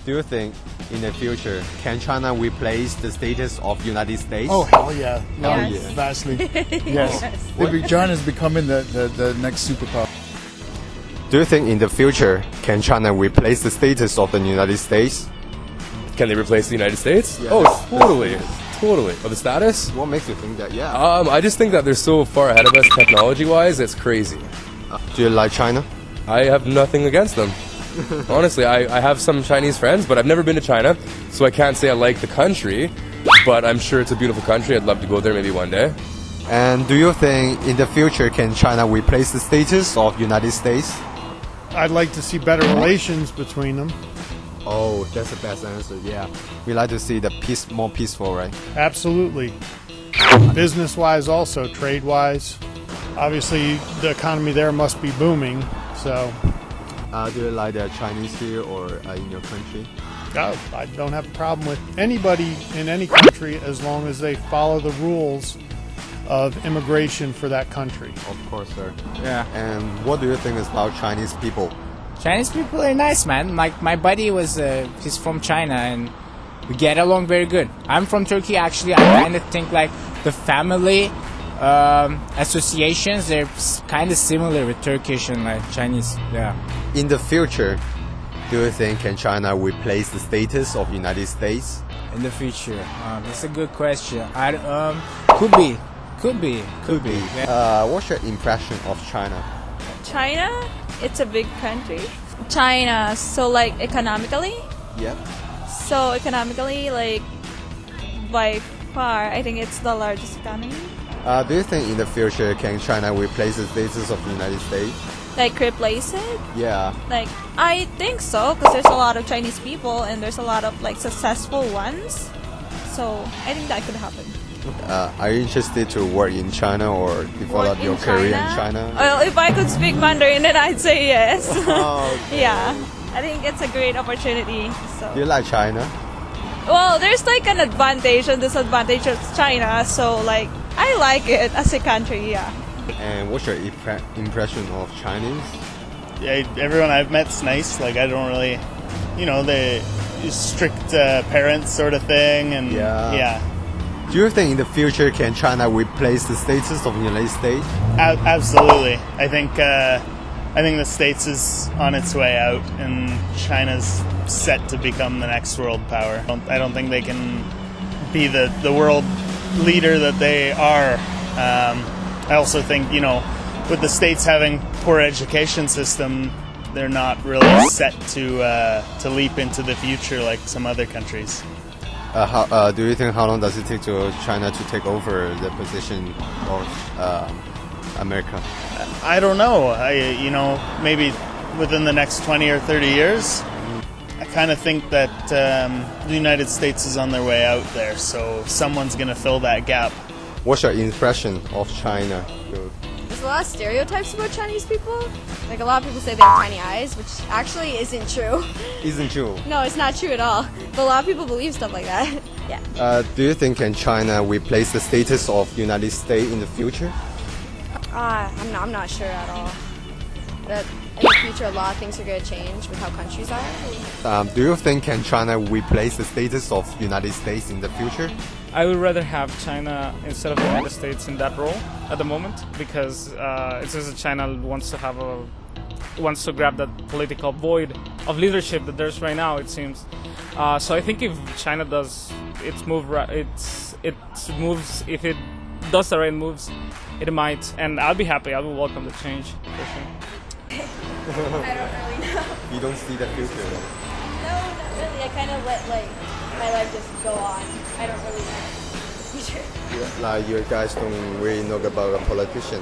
Do you think in the future can China replace the status of United States? Oh hell yeah! No, Yes. vastly. Yes. China's becoming the next superpower. Do you think in the future can China replace the status of the United States? Can they replace the United States? Yeah. Oh, totally. Totally. Oh, the status? What makes you think that? Yeah. I just think that they're so far ahead of us technology-wise, it's crazy. Do you like China? I have nothing against them. Honestly, I have some Chinese friends, but I've never been to China, so I can't say I like the country, but I'm sure it's a beautiful country. I'd love to go there maybe one day. And do you think in the future can China replace the status of United States? I'd like to see better relations between them. Oh, that's the best answer. Yeah, we like to see the peace more peaceful, right? Absolutely. Business-wise, also trade-wise. Obviously, the economy there must be booming. So, Do you like the Chinese here or in your country? I don't have a problem with anybody in any country as long as they follow the rules of immigration for that country. Of course, sir. Yeah. And what do you think about Chinese people? Chinese people are nice, man. My buddy was he's from China and we get along very good. I'm from Turkey actually. I kind of think like the family associations, they're kind of similar with Turkish and like Chinese. Yeah. In the future, do you think can China replace the status of United States? In the future, that's a good question. Could be. Yeah. What's your impression of China? China, it's a big country. China, so like economically, Yep. like by far, I think it's the largest economy. Do you think in the future can China replace the status of the United States? Like replace it? Yeah. Like I think so, because there's a lot of Chinese people and there's a lot of like successful ones. So I think that could happen. Are you interested to work in China or develop Work your in career in China? China? Well, if I could speak Mandarin, then I'd say yes. Oh, okay. Yeah, I think it's a great opportunity. So. Do you like China? Well, there's like an advantage and disadvantage of China, so like I like it as a country, yeah. And what's your impression of Chinese? Yeah, everyone I've met's nice. Like I don't really, the strict parents sort of thing, and Yeah. Do you think in the future can China replace the status of the United States? Absolutely. I think the States is on its way out, and China's set to become the next world power. I don't think they can be the world leader that they are. I also think, with the States having poor education system, they're not really set to leap into the future like some other countries. Do you think how long does it take to China to take over the position of America? I don't know. Maybe within the next 20 or 30 years. I kind of think that the United States is on their way out there, so someone's going to fill that gap. What's your impression of China? There's a lot of stereotypes about Chinese people. Like a lot of people say they have tiny eyes, which actually isn't true. Isn't true. No, it's not true at all. But a lot of people believe stuff like that. Yeah. Do you think can China replace the status of United States in the future? I'm not sure at all. But in the future, a lot of things are going to change with how countries are. Do you think can China replace the status of United States in the future? I would rather have China instead of the United States in that role at the moment, because it's just that China wants to grab that political void of leadership that there's right now, it seems. So I think if China does its moves, if it does the right moves, it might, and I'll be happy. I will welcome the change for sure. I don't really know. You don't see the future. No, not really. I kind of let my life just go on. I don't really know the future. Like you guys don't really know about a politician.